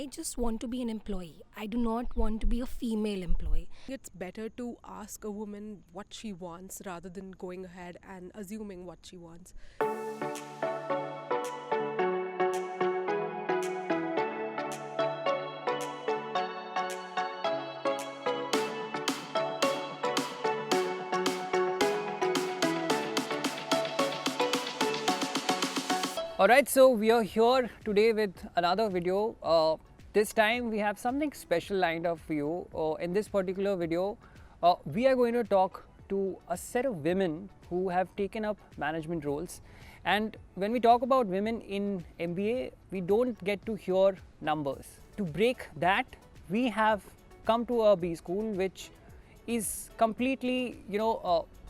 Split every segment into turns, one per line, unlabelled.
just want to be an employee. I do not want to be a female employee.
It's better to ask a woman what she wants rather than going ahead and assuming what she wants.
Alright, so we are here today with another video. This time we have something special lined up for you. In this particular video, we are going to talk to a set of women who have taken up management roles. And when we talk about women in MBA, we don't get to hear numbers. To break that, we have come to a Bschool which is completely,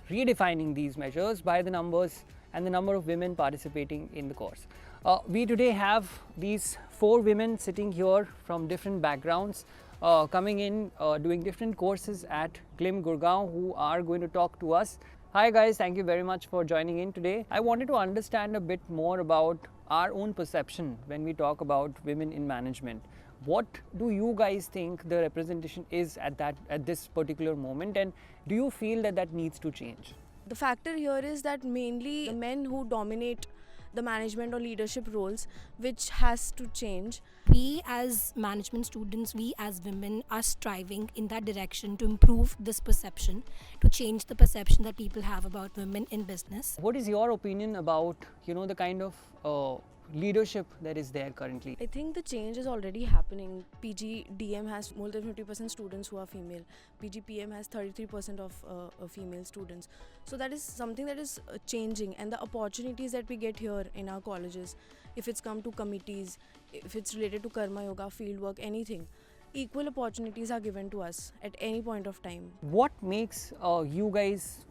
redefining these measures by the numbers and the number of women participating in the course. We today have these 4 women sitting here from different backgrounds, coming in, doing different courses at GLIM Gurgaon, who are going to talk to us. Hi guys, thank you very much for joining in today. I wanted to understand a bit more about our own perception when we talk about women in management. What do you guys think the representation is at this particular moment, and do you feel that needs to change?
The factor here is that mainly the men who dominate the management or leadership roles, which has to change.
We as management students, we as women are striving in that direction to improve this perception, to change the perception that people have about women in business.
What is your opinion about, the kind of leadership that is there currently?
I think the change is already happening. PGDM has more than 50% students who are female. PGPM has 33% of female students. So that is something that is changing, and the opportunities that we get here in our colleges, if it's come to committees, if it's related to karma yoga, fieldwork, anything, equal opportunities are given to us at any point of time.
What makes you guys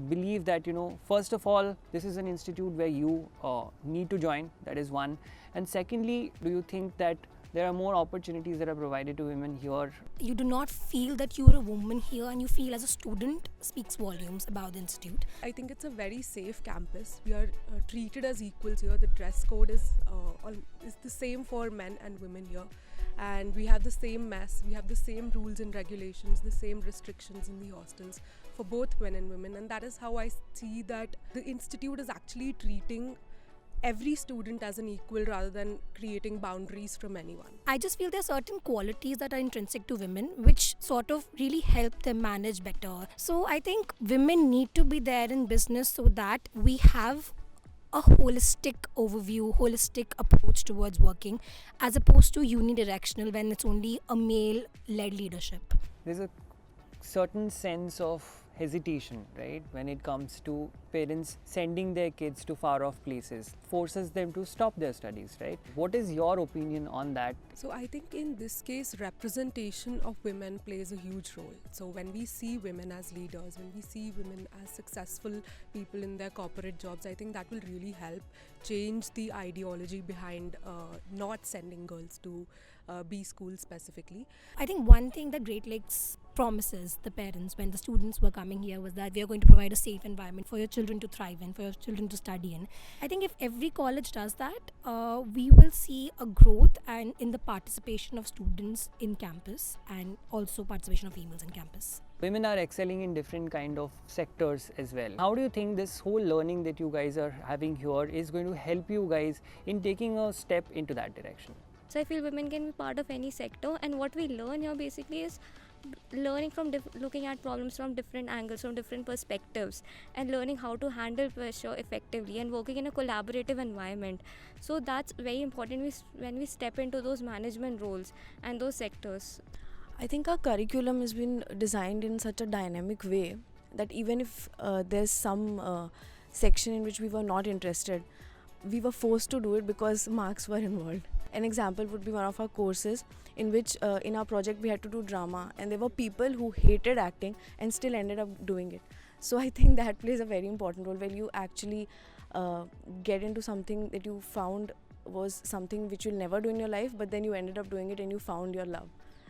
believe that, first of all, this is an institute where you need to join? That is one. And secondly, do you think that there are more opportunities that are provided to women here?
You do not feel that you are a woman here, and you feel as a student speaks volumes about the institute.
I think it's a very safe campus. We are treated as equals here. The dress code is the same for men and women here. And we have the same mess, we have the same rules and regulations, the same restrictions in the hostels for both men and women. And that is how I see that the institute is actually treating every student as an equal rather than creating boundaries from anyone.
I just feel there are certain qualities that are intrinsic to women which sort of really help them manage better. So I think women need to be there in business so that we have a holistic overview, holistic approach towards working, as opposed to unidirectional when it's only a male-led leadership.
There's a certain sense of hesitation, right, when it comes to parents sending their kids to far off places, forces them to stop their studies, right? What is your opinion on that?
So I think in this case, representation of women plays a huge role. So when we see women as leaders, when we see women as successful people in their corporate jobs, I think that will really help change the ideology behind not sending girls to Bschool specifically.
I think one thing that Great Lakes promises the parents when the students were coming here was that we are going to provide a safe environment for your children to thrive in, for your children to study in. I think if every college does that, we will see a growth and in the participation of students in campus, and also participation of females in campus.
Women are excelling in different kind of sectors as well. How do you think this whole learning that you guys are having here is going to help you guys in taking a step into that direction?
So I feel women can be part of any sector, and what we learn here basically is learning from looking at problems from different angles, from different perspectives, and learning how to handle pressure effectively and working in a collaborative environment. So that's very important when we step into those management roles and those sectors.
I think our curriculum has been designed in such a dynamic way that even if there's some section in which we were not interested, we were forced to do it because marks were involved. An example would be one of our courses in which in our project we had to do drama, and there were people who hated acting and still ended up doing it. So I think that plays a very important role when you actually get into something that you found was something which you'll never do in your life, but then you ended up doing it and you found your love.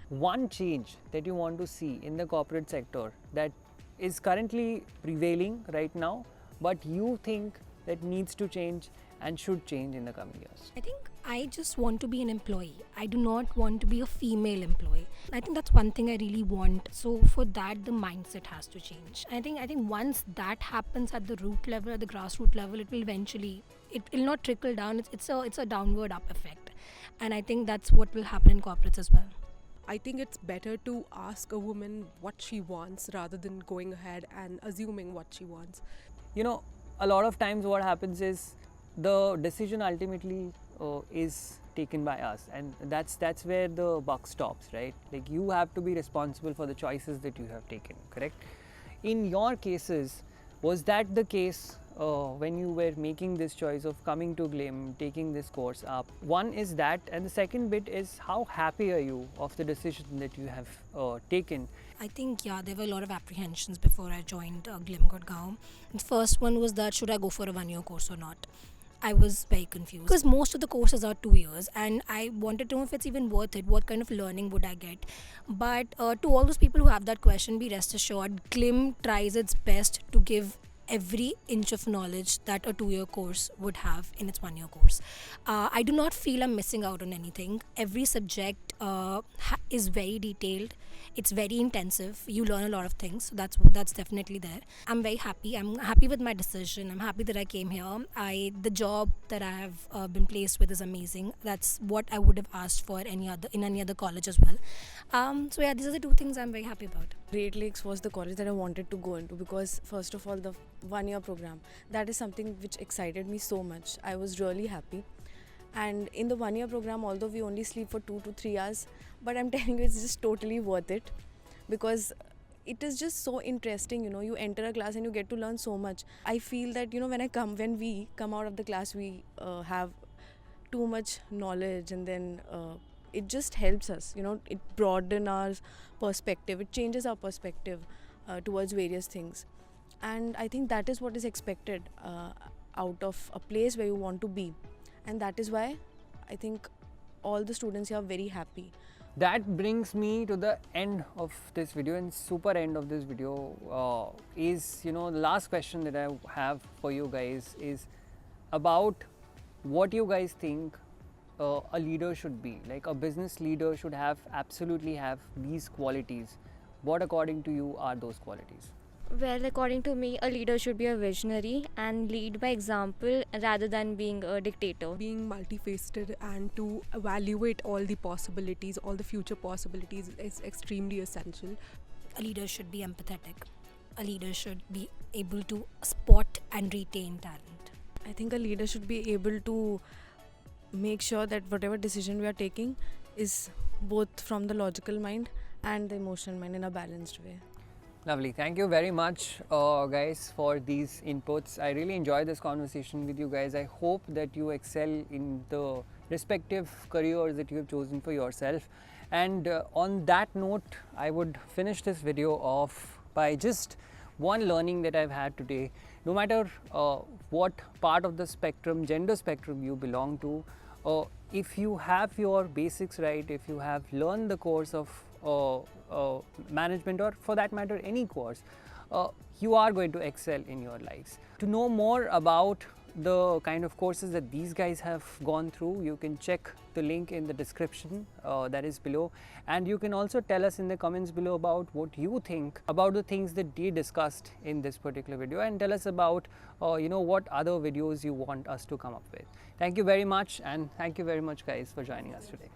One change that you want to see in the corporate sector that is currently prevailing right now, but you think that needs to change and should change in the coming years?
I think I just want to be an employee. I do not want to be a female employee. I think that's one thing I really want. So for that, the mindset has to change. I think once that happens at the root level, at the grassroots level, it will eventually, it will not trickle down. It's a downward up effect, and I think that's what will happen in corporates as well.
I think it's better to ask a woman what she wants rather than going ahead and assuming what she wants.
You know, a lot of times what happens is the decision ultimately is taken by us, and that's where the buck stops, right? Like, you have to be responsible for the choices that you have taken, correct? In your cases, was that the case when you were making this choice of coming to GLIM, taking this course up? One is that, and the second bit is, how happy are you of the decision that you have taken?
I think, yeah, there were a lot of apprehensions before I joined GLIM Gurgaon. The first one was that should I go for a 1-year course or not? I was very confused because most of the courses are 2 years, and I wanted to know if it's even worth it. What kind of learning would I get? But to all those people who have that question, be rest assured, GLIM tries its best to give every inch of knowledge that a 2-year course would have in its 1-year course. I do not feel I'm missing out on anything. Every subject is very detailed. It's very intensive. You learn a lot of things, so that's definitely there. I'm very happy. I'm happy with my decision. I'm happy that I came here. The job that I have been placed with is amazing. That's what I would have asked for in any other college as well. So yeah, these are the two things I'm very happy about.
Great Lakes was the college that I wanted to go into because, first of all, the 1-year program, that is something which excited me so much. I was really happy. And in the 1-year program, although we only sleep for 2 to 3 hours, but I'm telling you, it's just totally worth it because it is just so interesting. You enter a class and you get to learn so much. I feel that, when we come out of the class, we have too much knowledge, and then it just helps us, it broadens our perspective, it changes our perspective towards various things. And I think that is what is expected out of a place where you want to be. And that is why I think all the students here are very happy.
That brings me to the end of this video, and super end of this video is, the last question that I have for you guys is about what you guys think a leader should be. Like, a business leader should absolutely have these qualities. What according to you are those qualities?
Well, according to me, a leader should be a visionary and lead by example rather than being a dictator.
Being multifaceted and to evaluate all the possibilities, all the future possibilities is extremely essential.
A leader should be empathetic. A leader should be able to spot and retain talent.
I think a leader should be able to make sure that whatever decision we are taking is both from the logical mind and the emotional mind in a balanced way.
Lovely. Thank you very much, guys, for these inputs. I really enjoyed this conversation with you guys. I hope that you excel in the respective careers that you have chosen for yourself. And on that note, I would finish this video off by just one learning that I've had today. No matter what part of the spectrum, gender spectrum you belong to, if you have your basics right, if you have learned the course of management, or for that matter any course, you are going to excel in your lives. To know more about the kind of courses that these guys have gone through, you can check the link in the description that is below, and you can also tell us in the comments below about what you think about the things that they discussed in this particular video, and tell us about what other videos you want us to come up with. Thank you very much, and thank you very much guys for joining us today.